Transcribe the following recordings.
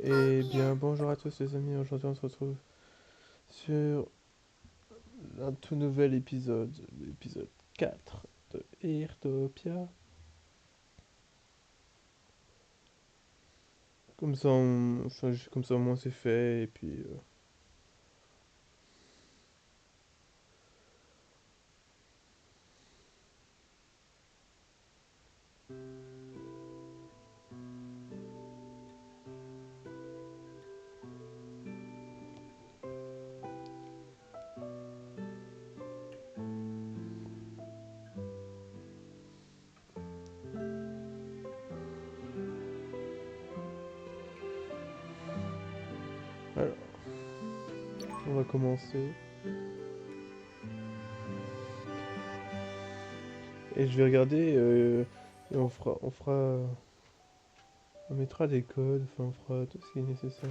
Eh bien, bonjour à tous les amis, aujourd'hui on se retrouve sur un tout nouvel épisode, l'épisode 4 de Airtopia. Comme ça au moins c'est fait, et puis... Alors, on va commencer. Et je vais regarder, et on mettra des codes, enfin on fera tout ce qui est nécessaire.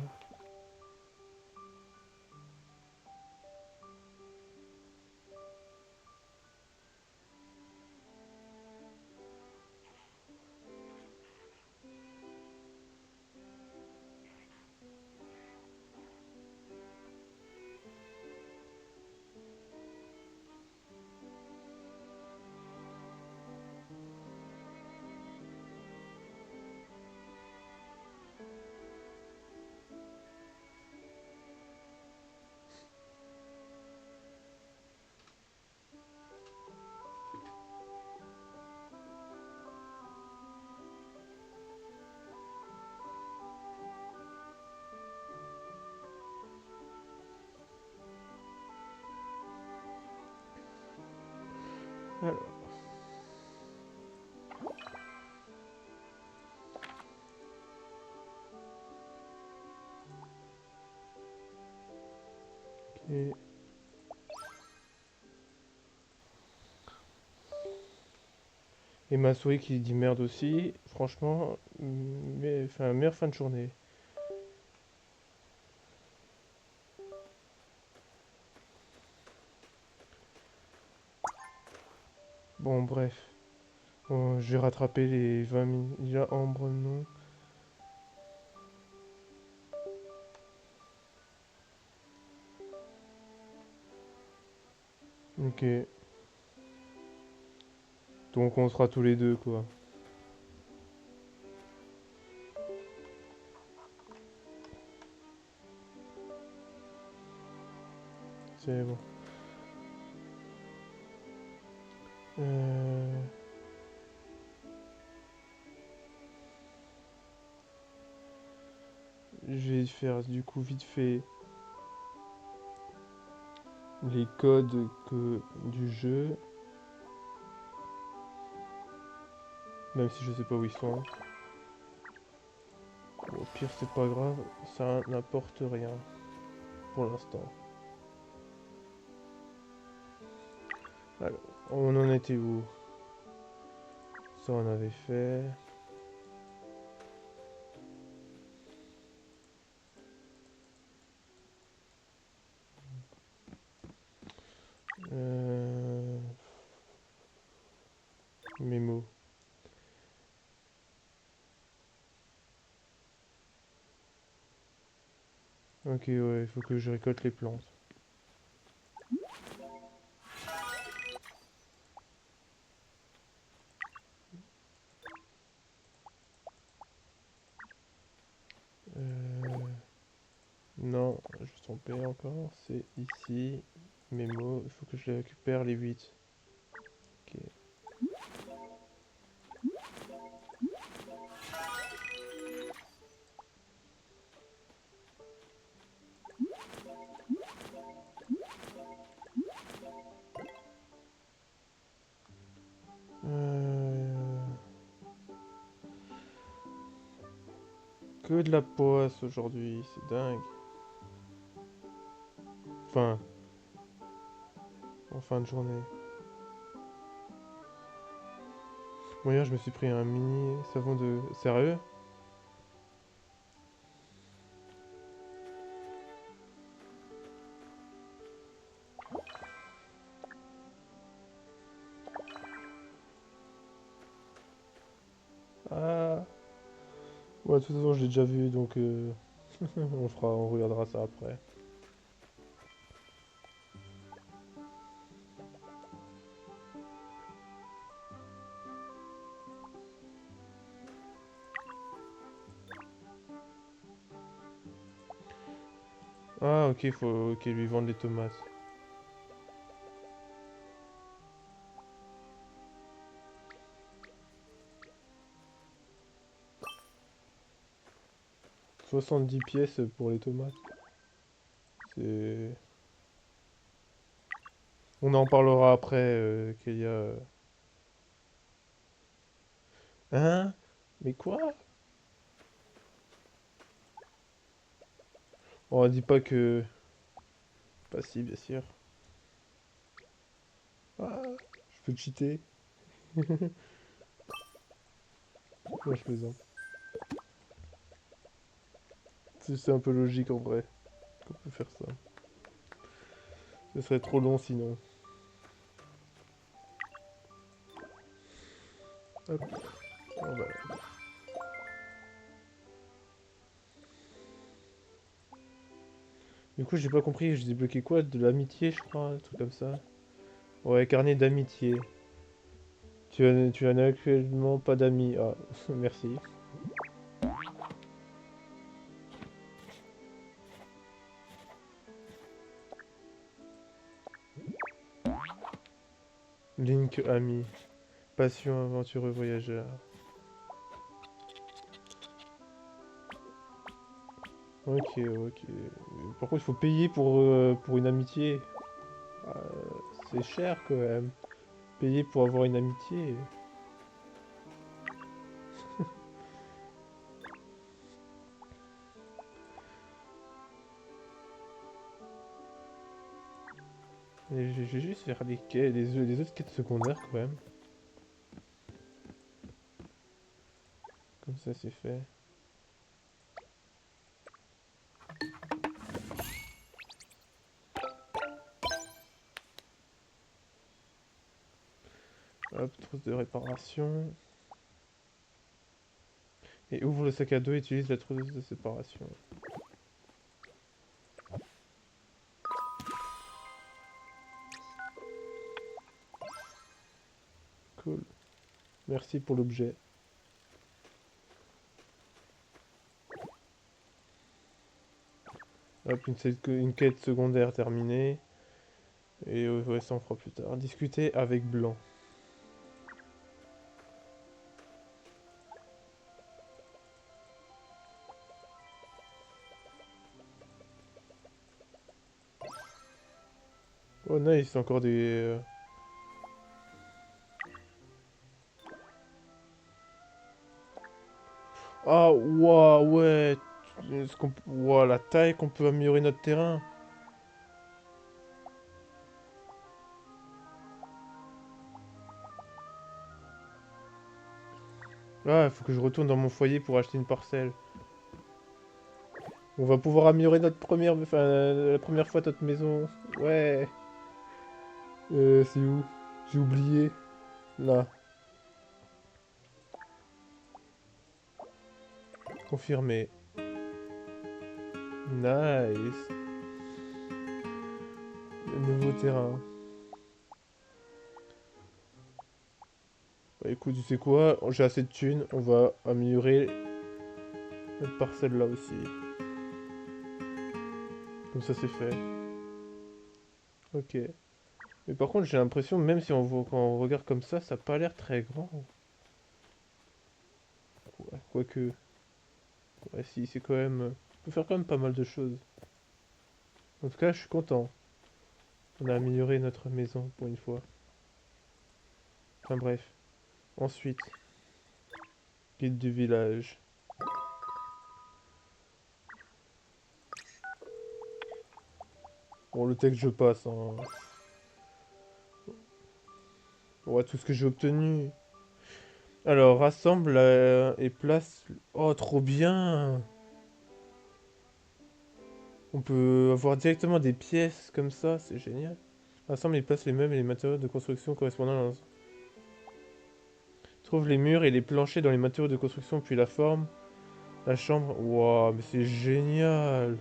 Alors, ok. Et ma souris qui dit merde aussi, franchement, mais, enfin, meilleure fin de journée. Bon, bref. Bon, j'ai rattrapé les 20 minutes. Déjà, Ambre, non. Ok. Donc, on sera tous les deux, quoi. C'est bon. Euh, Je vais faire du coup vite fait les codes du jeu. Même si je sais pas où ils sont. Bon, au pire, c'est pas grave. Ça n'apporte rien. Pour l'instant. Alors, on en était où? Ça, on avait fait. Euh... Mémo. Ok, ouais, il faut que je récolte les plantes. Euh... Non, je me suis trompé encore. C'est ici. Mémo. Il faut que je les récupère les 8. Ok. Euh... Que de la poisse aujourd'hui, c'est dingue. Enfin, en fin de journée. Bon, hier, je me suis pris un mini savon de... Sérieux? Ah. Ouais, de toute façon, je l'ai déjà vu, donc... On regardera ça après. Ah, ok, faut lui vendre les tomates. « 70 pièces pour les tomates. C'est... On en parlera après, qu'il y a... Hein? Mais quoi? On dit pas que... Pas si, bien sûr. Ah, je peux cheater. Non, je plaisante. C'est un peu logique en vrai, qu'on peut faire ça. Ce serait trop long sinon. Hop, voilà. Du coup, j'ai pas compris, j'ai débloqué quoi? De l'amitié, je crois, un truc comme ça. Ouais, carnet d'amitié. Tu as actuellement pas d'amis. Ah, merci. Link ami. Passion aventureux voyageur. Ok, ok. Par contre, il faut payer pour une amitié. Euh, c'est cher quand même. Payer pour avoir une amitié. Et je vais juste faire les autres quêtes secondaires quand même. Comme ça, c'est fait. Hop, trousse de réparation. Et ouvre le sac à dos et utilise la trousse de séparation. Cool. Merci pour l'objet. Hop, une quête secondaire terminée. Et ouais, ça on fera plus tard. Discuter avec Blanc. Oh nice, encore des... Ah, waouh, ouais. Ouah, la taille qu'on peut améliorer notre terrain. Ah, il faut que je retourne dans mon foyer pour acheter une parcelle. On va pouvoir améliorer notre première... Enfin, la première fois notre maison. Ouais. C'est où? J'ai oublié. Là. Confirmé. Nice. Le nouveau terrain. Bah écoute, tu sais quoi? J'ai assez de thunes. On va améliorer notre parcelle là aussi. Comme ça c'est fait. Ok. Mais par contre, j'ai l'impression, même si quand on regarde comme ça a pas l'air très grand. Ouais, quoique. Ouais, si, c'est quand même. On peut faire quand même pas mal de choses. En tout cas, je suis content. On a amélioré notre maison pour une fois. Enfin bref. Ensuite, guide du village. Bon, le texte, je passe, hein. Ouais, tout ce que j'ai obtenu. Alors, rassemble et place. Oh, trop bien! On peut avoir directement des pièces comme ça, c'est génial. Rassemble et place les meubles et les matériaux de construction correspondant à... Trouve les murs et les planchers dans les matériaux de construction puis la forme. La chambre. Waouh, mais c'est génial.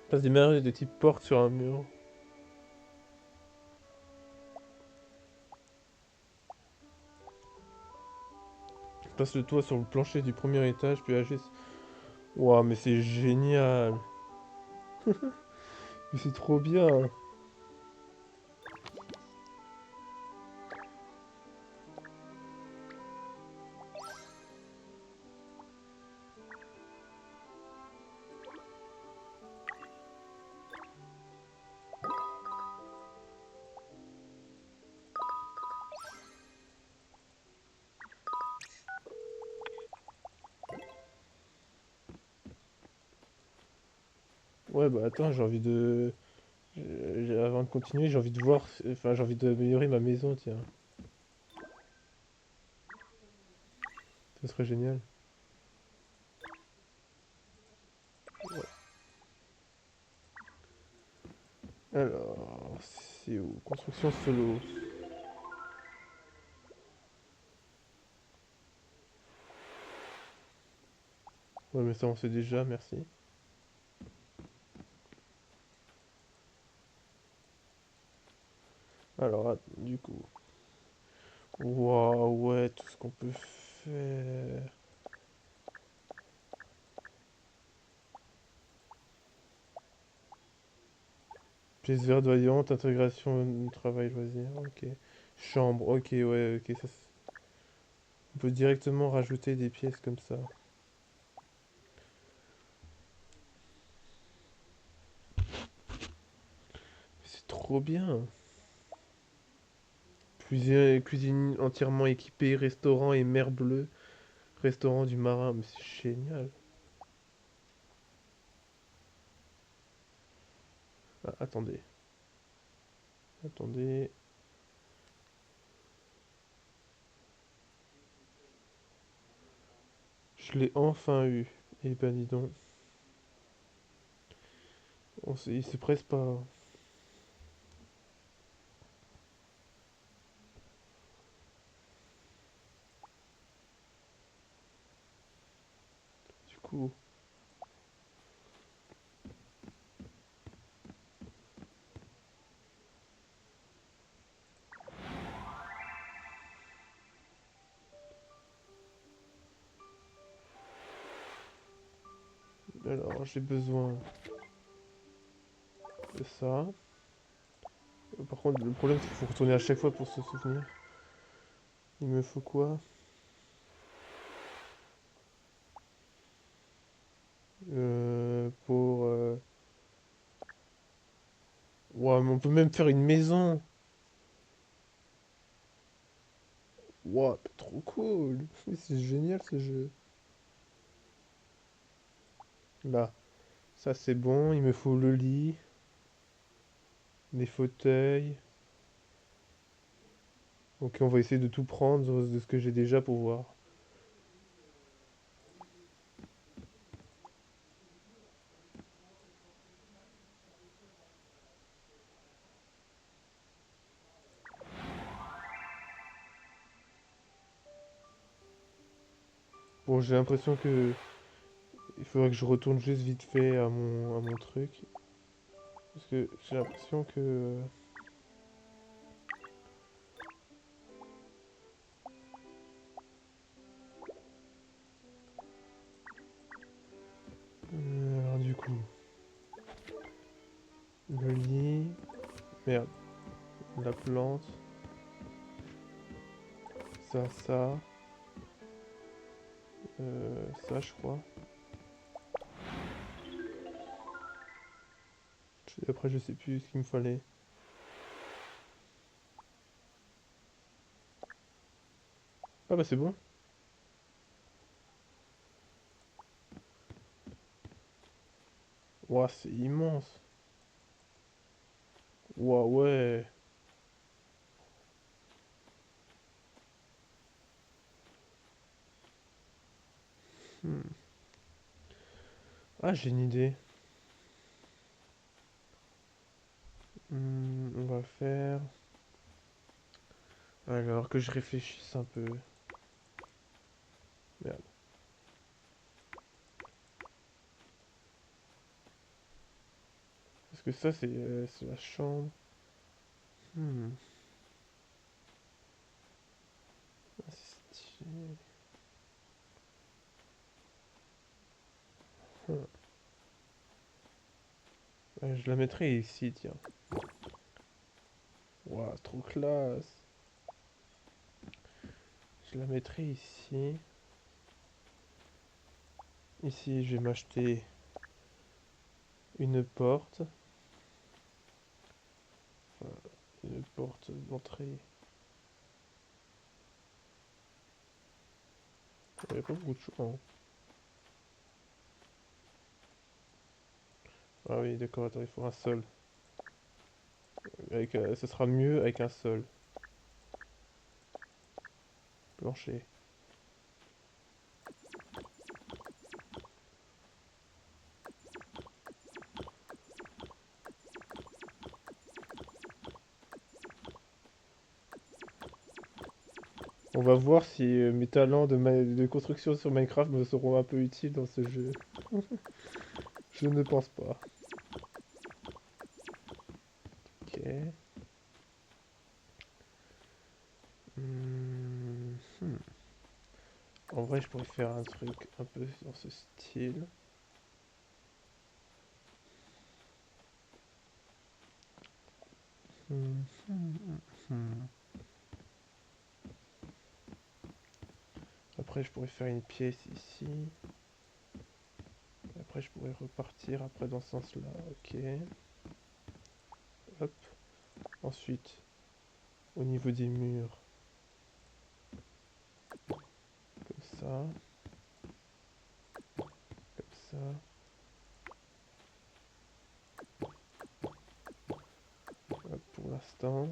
Place des merveilles de type porte sur un mur. Place le toit sur le plancher du premier étage, puis agisse. Waouh, mais c'est génial. Mais c'est trop bien. Ouais, bah attends, j'ai envie de... Avant de continuer, j'ai envie de voir... Enfin, j'ai envie d'améliorer ma maison, tiens. Ça serait génial. Ouais. Alors, c'est où? Construction solo. Ouais, mais ça, on sait déjà, merci. Alors, du coup... Waouh, ouais, tout ce qu'on peut faire... Pièce verdoyante, intégration, travail, loisir, ok. Chambre, ok, ouais, ok, on peut directement rajouter des pièces comme ça. C'est trop bien. Cuisine entièrement équipée, restaurant et mer bleue. Restaurant du marin, mais c'est génial. Ah, attendez, attendez. Je l'ai enfin eu. Eh ben dis donc. Il se presse pas. Du coup. Alors, j'ai besoin de ça. Par contre, le problème, c'est qu'il faut retourner à chaque fois pour se souvenir. Il me faut quoi? Pour... Ouah, mais on peut même faire une maison. Ouah, trop cool. C'est génial ce jeu. Là, ça c'est bon. Il me faut le lit, des fauteuils. Ok, on va essayer de tout prendre de ce que j'ai déjà pour voir. Bon, j'ai l'impression que il faudrait que je retourne juste vite fait à mon truc. Parce que j'ai l'impression que... alors du coup, le lit... Merde, la plante, ça, ça je crois. Après je sais plus ce qu'il me fallait. Ah bah c'est bon. Ouah, c'est immense. Ouah, ouais. Hmm. Ah, j'ai une idée. On va faire... Alors que je réfléchisse un peu. Merde. Parce que ça, c'est la chambre. Hmm. Ah, c'est stylé. Hmm. Je la mettrai ici, tiens. Waouh, trop classe. Je la mettrai ici. Ici, je vais m'acheter une porte. Enfin, une porte d'entrée. Il n'y a pas beaucoup de choix, hein. Ah oui, d'accord, attends, il faut un sol. Ce sera mieux avec un sol. Plancher. On va voir si mes talents de construction sur Minecraft me seront un peu utiles dans ce jeu. Je ne pense pas. Ok. Hmm. En vrai, je pourrais faire un truc un peu dans ce style. Hmm, hmm. Après, je pourrais faire une pièce ici. Après, je pourrais repartir après dans ce sens-là. Ok. Hop. Ensuite, au niveau des murs, comme ça, comme ça. Hop, pour l'instant.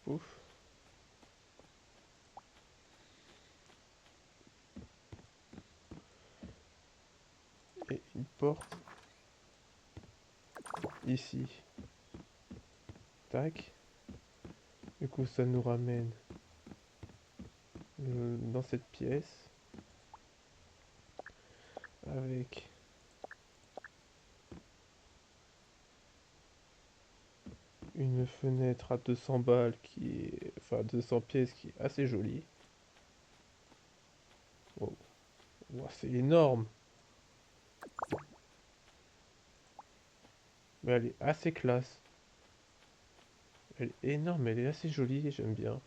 Ouf. Et une porte ici. Tac. Du coup, ça nous ramène dans cette pièce avec une fenêtre à 200 balles qui est, enfin 200 pièces qui est assez jolie. Wow. Wow, c'est énorme. Mais elle est assez classe. Elle est énorme, elle est assez jolie, j'aime bien.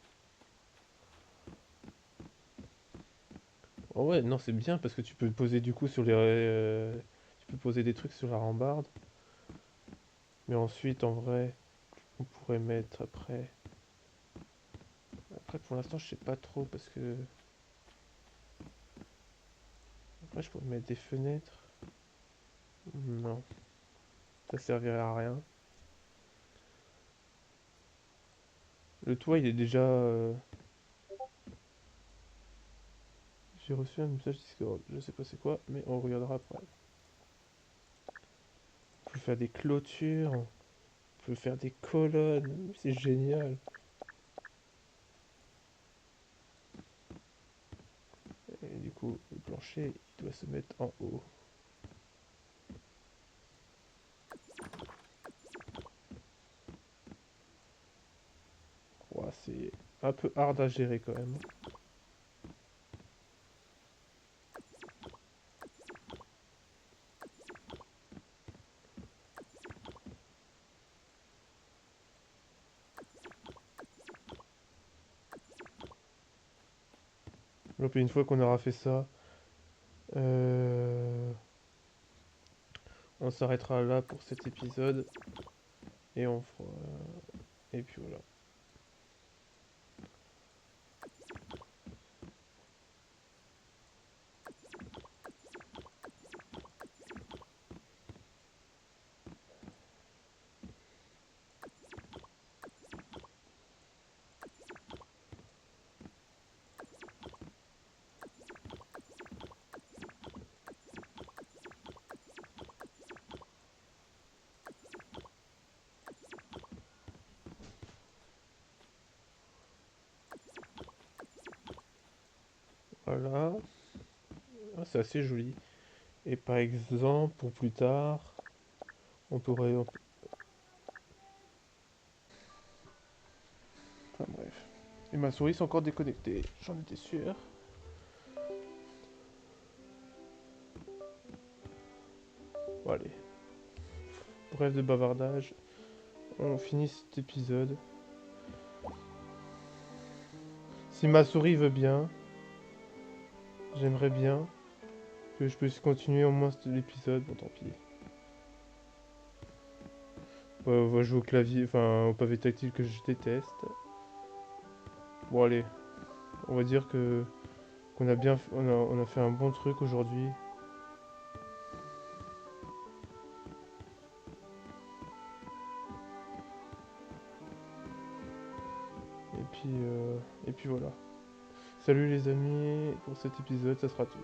Oh ouais, non, c'est bien parce que tu peux poser du coup sur les... tu peux poser des trucs sur la rambarde. Mais ensuite, en vrai, on pourrait mettre après... Après, pour l'instant, je sais pas trop parce que... Après, je pourrais mettre des fenêtres. Non, ça servirait à rien. Le toit, il est déjà... J'ai reçu un message Discord. Je sais pas c'est quoi, mais on regardera après. On peut faire des clôtures. On peut faire des colonnes. C'est génial. Et du coup, le plancher, il doit se mettre en haut. Ouah, c'est un peu hard à gérer quand même. Et puis une fois qu'on aura fait ça, euh, on s'arrêtera là pour cet épisode. Et on fera... Et puis voilà. Voilà. Ah, c'est assez joli. Et par exemple, pour plus tard, on pourrait... Enfin bref. Et ma souris sont encore déconnectée, j'en étais sûr. Bon allez, bref de bavardage. On finit cet épisode. Si ma souris veut bien, j'aimerais bien que je puisse continuer au moins l'épisode. Bon, tant pis. Ouais, on va jouer au clavier, enfin au pavé tactile que je déteste. Bon, allez, on va dire que qu'on a bien, on a fait un bon truc aujourd'hui. Et puis voilà. Salut les amis, pour cet épisode, ça sera tout.